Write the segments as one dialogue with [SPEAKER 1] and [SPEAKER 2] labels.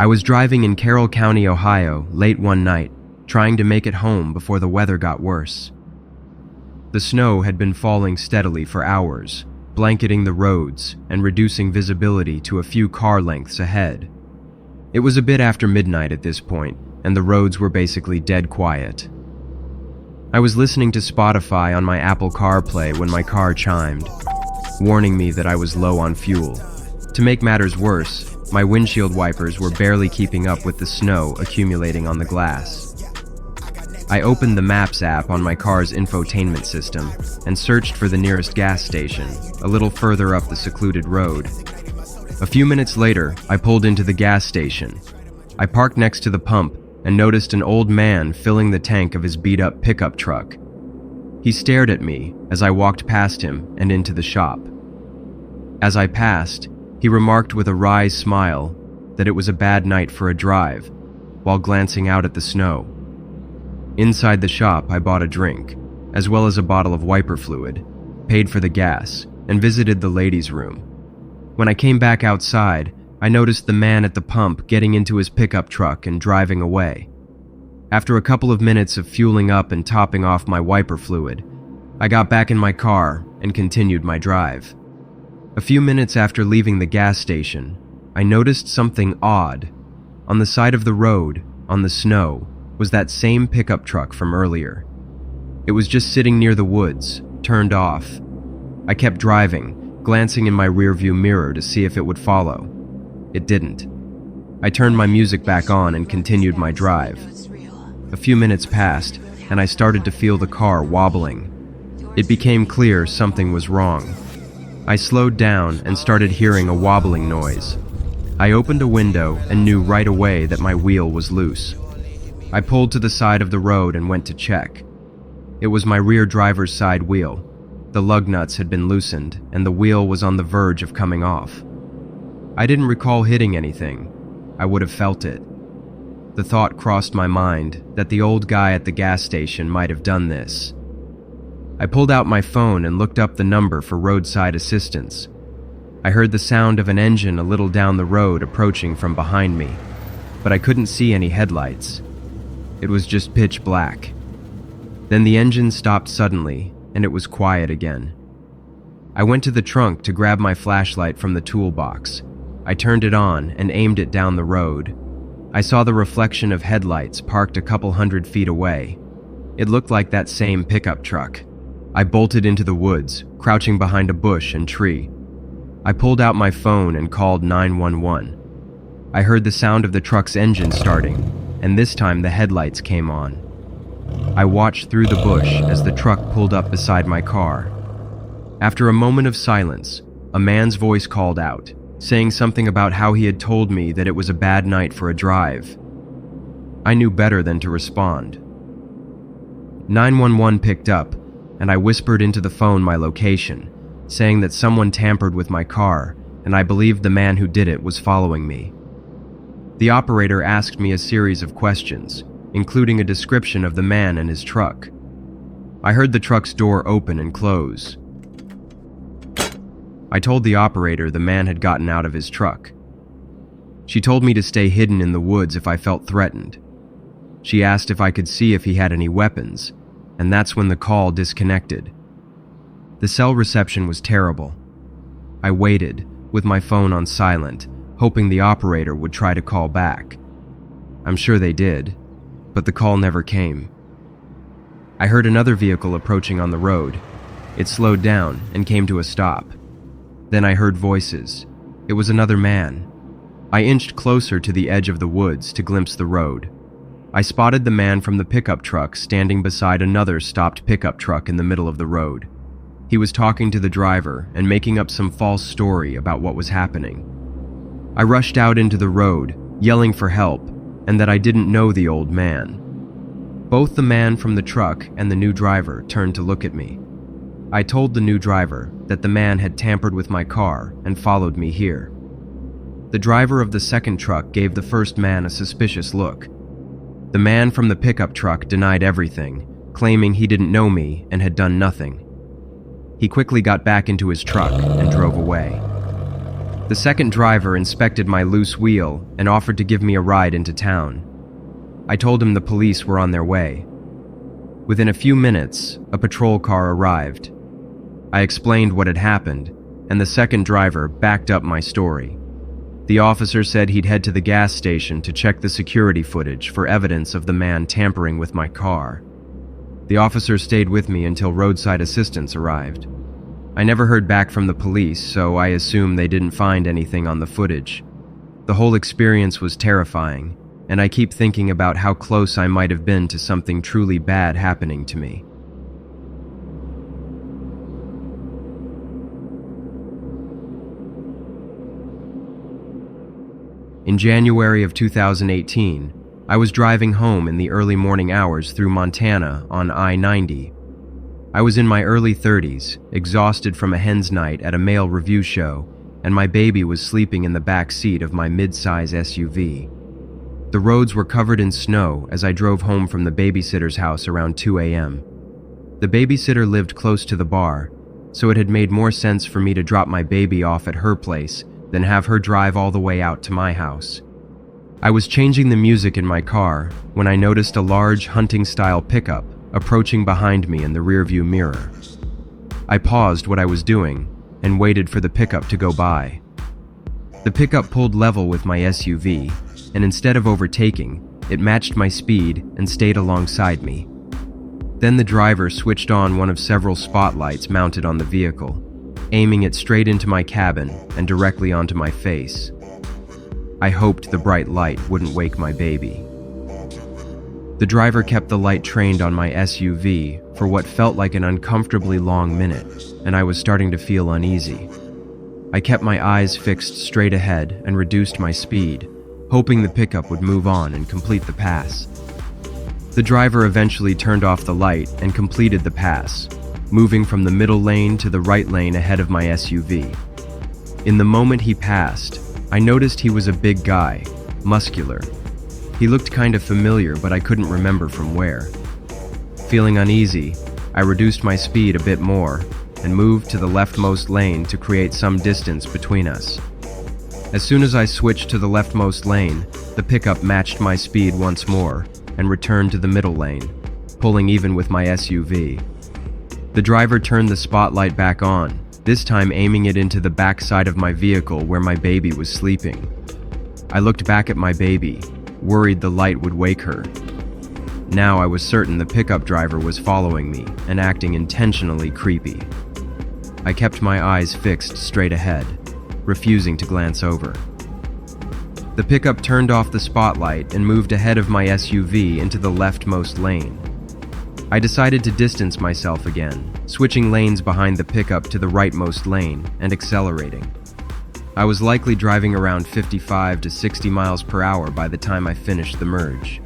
[SPEAKER 1] I was driving in Carroll County, Ohio, late one night, trying to make it home before the weather got worse. The snow had been falling steadily for hours, blanketing the roads and reducing visibility to a few car lengths ahead. It was a bit after midnight at this point, and the roads were basically dead quiet. I was listening to Spotify on my Apple CarPlay when my car chimed, warning me that I was low on fuel. To make matters worse, my windshield wipers were barely keeping up with the snow accumulating on the glass. I opened the Maps app on my car's infotainment system and searched for the nearest gas station, a little further up the secluded road. A few minutes later, I pulled into the gas station. I parked next to the pump and noticed an old man filling the tank of his beat-up pickup truck. He stared at me as I walked past him and into the shop. As I passed, he remarked with a wry smile that it was a bad night for a drive, while glancing out at the snow. Inside the shop, I bought a drink, as well as a bottle of wiper fluid, paid for the gas, and visited the ladies' room. When I came back outside, I noticed the man at the pump getting into his pickup truck and driving away. After a couple of minutes of fueling up and topping off my wiper fluid, I got back in my car and continued my drive. A few minutes after leaving the gas station, I noticed something odd. On the side of the road, on the snow, was that same pickup truck from earlier. It was just sitting near the woods, turned off. I kept driving, glancing in my rearview mirror to see if it would follow. It didn't. I turned my music back on and continued my drive. A few minutes passed, and I started to feel the car wobbling. It became clear something was wrong. I slowed down and started hearing a wobbling noise. I opened a window and knew right away that my wheel was loose. I pulled to the side of the road and went to check. It was my rear driver's side wheel. The lug nuts had been loosened, and the wheel was on the verge of coming off. I didn't recall hitting anything. I would have felt it. The thought crossed my mind that the old guy at the gas station might have done this. I pulled out my phone and looked up the number for roadside assistance. I heard the sound of an engine a little down the road approaching from behind me, but I couldn't see any headlights. It was just pitch black. Then the engine stopped suddenly, and it was quiet again. I went to the trunk to grab my flashlight from the toolbox. I turned it on and aimed it down the road. I saw the reflection of headlights parked a couple 100 feet away. It looked like that same pickup truck. I bolted into the woods, crouching behind a bush and tree. I pulled out my phone and called 911. I heard the sound of the truck's engine starting, and this time the headlights came on. I watched through the bush as the truck pulled up beside my car. After a moment of silence, a man's voice called out, saying something about how he had told me that it was a bad night for a drive. I knew better than to respond. 911 picked up, and I whispered into the phone my location, saying that someone tampered with my car, and I believed the man who did it was following me. The operator asked me a series of questions, including a description of the man and his truck. I heard the truck's door open and close. I told the operator the man had gotten out of his truck. She told me to stay hidden in the woods if I felt threatened. She asked if I could see if he had any weapons, and that's when the call disconnected. The cell reception was terrible. I waited, with my phone on silent, hoping the operator would try to call back. I'm sure they did, but the call never came. I heard another vehicle approaching on the road. It slowed down and came to a stop. Then I heard voices. It was another man. I inched closer to the edge of the woods to glimpse the road. I spotted the man from the pickup truck standing beside another stopped pickup truck in the middle of the road. He was talking to the driver and making up some false story about what was happening. I rushed out into the road, yelling for help, and that I didn't know the old man. Both the man from the truck and the new driver turned to look at me. I told the new driver that the man had tampered with my car and followed me here. The driver of the second truck gave the first man a suspicious look. The man from the pickup truck denied everything, claiming he didn't know me and had done nothing. He quickly got back into his truck and drove away. The second driver inspected my loose wheel and offered to give me a ride into town. I told him the police were on their way. Within a few minutes, a patrol car arrived. I explained what had happened, and the second driver backed up my story. The officer said he'd head to the gas station to check the security footage for evidence of the man tampering with my car. The officer stayed with me until roadside assistance arrived. I never heard back from the police, so I assume they didn't find anything on the footage. The whole experience was terrifying, and I keep thinking about how close I might have been to something truly bad happening to me. In January of 2018, I was driving home in the early morning hours through Montana on I-90. I was in my early 30s, exhausted from a hen's night at a male review show, and my baby was sleeping in the back seat of my mid-size SUV. The roads were covered in snow as I drove home from the babysitter's house around 2 a.m. The babysitter lived close to the bar, so it had made more sense for me to drop my baby off at her place than have her drive all the way out to my house. I was changing the music in my car when I noticed a large hunting-style pickup approaching behind me in the rearview mirror. I paused what I was doing and waited for the pickup to go by. The pickup pulled level with my SUV, and instead of overtaking, it matched my speed and stayed alongside me. Then the driver switched on one of several spotlights mounted on the vehicle, aiming it straight into my cabin and directly onto my face. I hoped the bright light wouldn't wake my baby. The driver kept the light trained on my SUV for what felt like an uncomfortably long minute, and I was starting to feel uneasy. I kept my eyes fixed straight ahead and reduced my speed, hoping the pickup would move on and complete the pass. The driver eventually turned off the light and completed the pass, moving from the middle lane to the right lane ahead of my SUV. In the moment he passed, I noticed he was a big guy, muscular. He looked kind of familiar, but I couldn't remember from where. Feeling uneasy, I reduced my speed a bit more and moved to the leftmost lane to create some distance between us. As soon as I switched to the leftmost lane, the pickup matched my speed once more and returned to the middle lane, pulling even with my SUV. The driver turned the spotlight back on, this time aiming it into the back side of my vehicle where my baby was sleeping. I looked back at my baby, worried the light would wake her. Now I was certain the pickup driver was following me and acting intentionally creepy. I kept my eyes fixed straight ahead, refusing to glance over. The pickup turned off the spotlight and moved ahead of my SUV into the leftmost lane. I decided to distance myself again, switching lanes behind the pickup to the rightmost lane and accelerating. I was likely driving around 55 to 60 miles per hour by the time I finished the merge.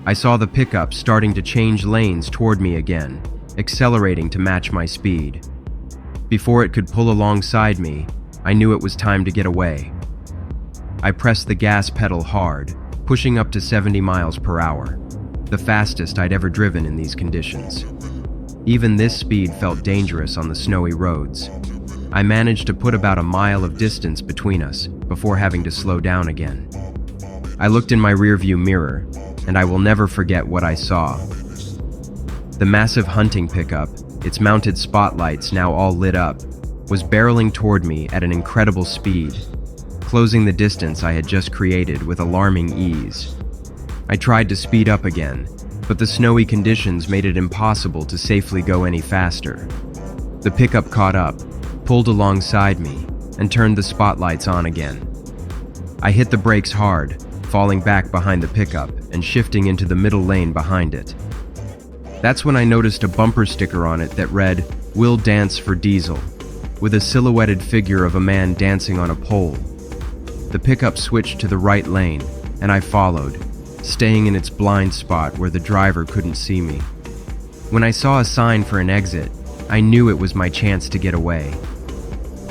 [SPEAKER 1] I saw the pickup starting to change lanes toward me again, accelerating to match my speed. Before it could pull alongside me, I knew it was time to get away. I pressed the gas pedal hard, pushing up to 70 miles per hour, the fastest I'd ever driven in these conditions. Even this speed felt dangerous on the snowy roads. I managed to put about a mile of distance between us before having to slow down again. I looked in my rearview mirror, and I will never forget what I saw. The massive hunting pickup, its mounted spotlights now all lit up, was barreling toward me at an incredible speed, closing the distance I had just created with alarming ease. I tried to speed up again, but the snowy conditions made it impossible to safely go any faster. The pickup caught up, pulled alongside me, and turned the spotlights on again. I hit the brakes hard, falling back behind the pickup and shifting into the middle lane behind it. That's when I noticed a bumper sticker on it that read, "We'll dance for Diesel," with a silhouetted figure of a man dancing on a pole. The pickup switched to the right lane, and I followed, staying in its blind spot where the driver couldn't see me. When I saw a sign for an exit, I knew it was my chance to get away.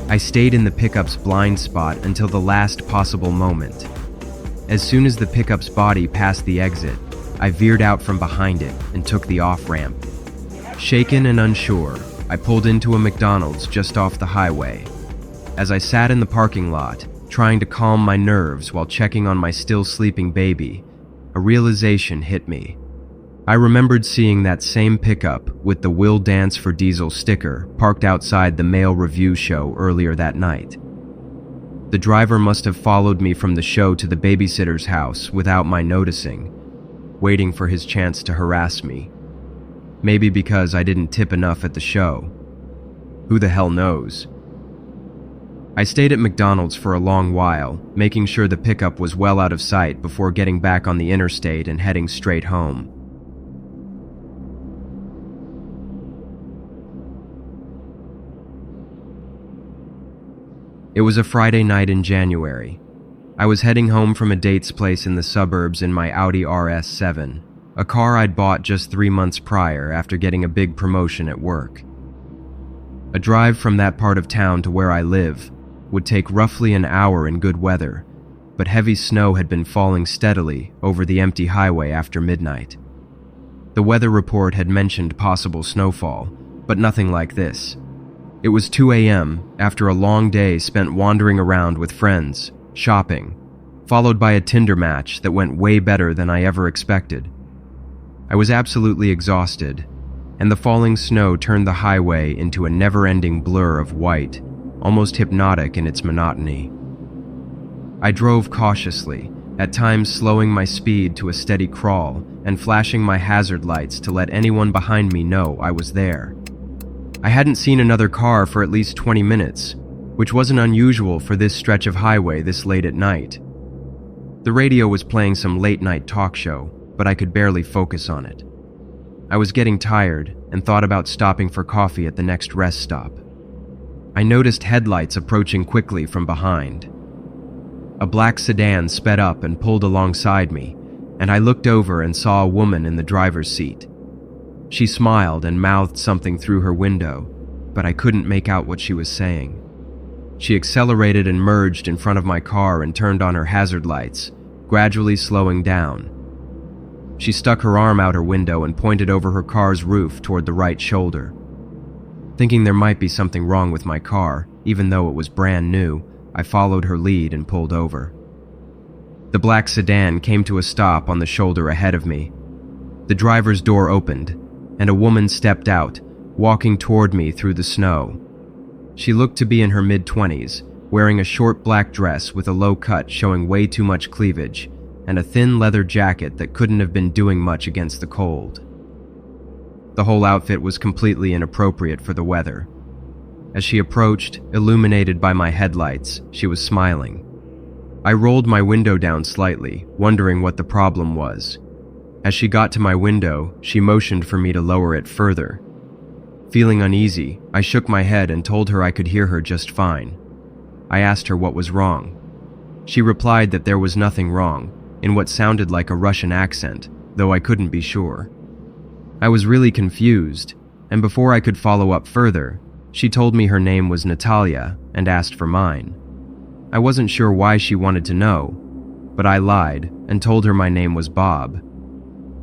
[SPEAKER 1] I stayed in the pickup's blind spot until the last possible moment. As soon as the pickup's body passed the exit, I veered out from behind it and took the off-ramp. Shaken and unsure, I pulled into a McDonald's just off the highway. As I sat in the parking lot, trying to calm my nerves while checking on my still sleeping baby, a realization hit me. I remembered seeing that same pickup with the "Will Dance for Diesel" sticker parked outside the Mail Review show earlier that night. The driver must have followed me from the show to the babysitter's house without my noticing, waiting for his chance to harass me. Maybe because I didn't tip enough at the show. Who the hell knows? I stayed at McDonald's for a long while, making sure the pickup was well out of sight before getting back on the interstate and heading straight home. It was a Friday night in January. I was heading home from a date's place in the suburbs in my Audi RS7, a car I'd bought just 3 months prior after getting a big promotion at work. A drive from that part of town to where I live would take roughly an hour in good weather, but heavy snow had been falling steadily over the empty highway after midnight. The weather report had mentioned possible snowfall, but nothing like this. It was 2 a.m. after a long day spent wandering around with friends, shopping, followed by a Tinder match that went way better than I ever expected. I was absolutely exhausted, and the falling snow turned the highway into a never-ending blur of white, almost hypnotic in its monotony. I drove cautiously, at times slowing my speed to a steady crawl and flashing my hazard lights to let anyone behind me know I was there. I hadn't seen another car for at least 20 minutes, which wasn't unusual for this stretch of highway this late at night. The radio was playing some late-night talk show, but I could barely focus on it. I was getting tired and thought about stopping for coffee at the next rest stop. I noticed headlights approaching quickly from behind. A black sedan sped up and pulled alongside me, and I looked over and saw a woman in the driver's seat. She smiled and mouthed something through her window, but I couldn't make out what she was saying. She accelerated and merged in front of my car and turned on her hazard lights, gradually slowing down. She stuck her arm out her window and pointed over her car's roof toward the right shoulder. Thinking there might be something wrong with my car, even though it was brand new, I followed her lead and pulled over. The black sedan came to a stop on the shoulder ahead of me. The driver's door opened, and a woman stepped out, walking toward me through the snow. She looked to be in her mid-20s, wearing a short black dress with a low cut showing way too much cleavage, and a thin leather jacket that couldn't have been doing much against the cold. The whole outfit was completely inappropriate for the weather. As she approached, illuminated by my headlights, she was smiling. I rolled my window down slightly, wondering what the problem was. As she got to my window, she motioned for me to lower it further. Feeling uneasy, I shook my head and told her I could hear her just fine. I asked her what was wrong. She replied that there was nothing wrong, in what sounded like a Russian accent, though I couldn't be sure. I was really confused, and before I could follow up further, she told me her name was Natalia and asked for mine. I wasn't sure why she wanted to know, but I lied and told her my name was Bob.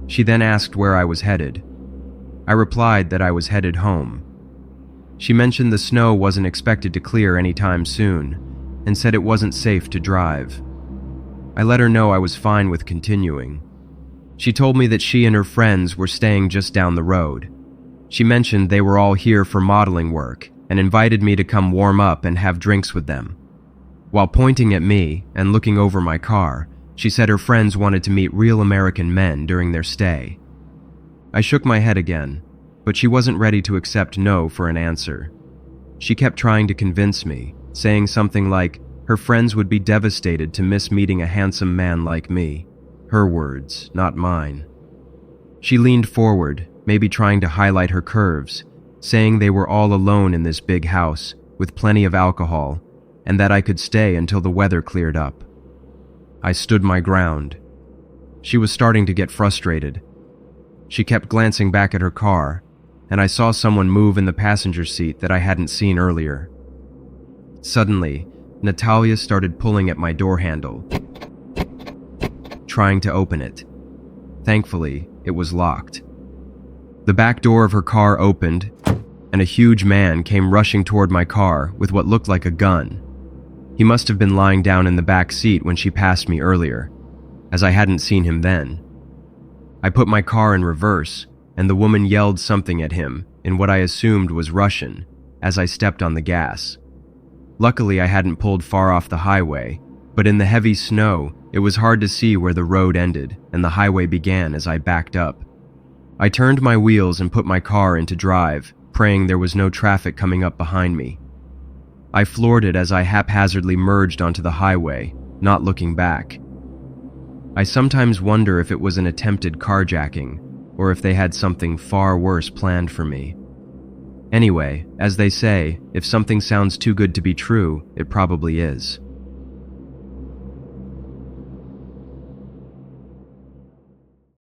[SPEAKER 1] She then asked where I was headed. I replied that I was headed home. She mentioned the snow wasn't expected to clear anytime soon and said it wasn't safe to drive. I let her know I was fine with continuing. She told me that she and her friends were staying just down the road. She mentioned they were all here for modeling work and invited me to come warm up and have drinks with them. While pointing at me and looking over my car, she said her friends wanted to meet real American men during their stay. I shook my head again, but she wasn't ready to accept no for an answer. She kept trying to convince me, saying something like her friends would be devastated to miss meeting a handsome man like me. Her words, not mine. She leaned forward, maybe trying to highlight her curves, saying they were all alone in this big house, with plenty of alcohol, and that I could stay until the weather cleared up. I stood my ground. She was starting to get frustrated. She kept glancing back at her car, and I saw someone move in the passenger seat that I hadn't seen earlier. Suddenly, Natalia started pulling at my door handle, trying to open it. Thankfully, it was locked. The back door of her car opened, and a huge man came rushing toward my car with what looked like a gun. He must have been lying down in the back seat when she passed me earlier, as I hadn't seen him then. I put my car in reverse, and the woman yelled something at him in what I assumed was Russian as I stepped on the gas. Luckily, I hadn't pulled far off the highway, but in the heavy snow, it was hard to see where the road ended and the highway began as I backed up. I turned my wheels and put my car into drive, praying there was no traffic coming up behind me. I floored it as I haphazardly merged onto the highway, not looking back. I sometimes wonder if it was an attempted carjacking, or if they had something far worse planned for me. Anyway, as they say, if something sounds too good to be true, it probably is.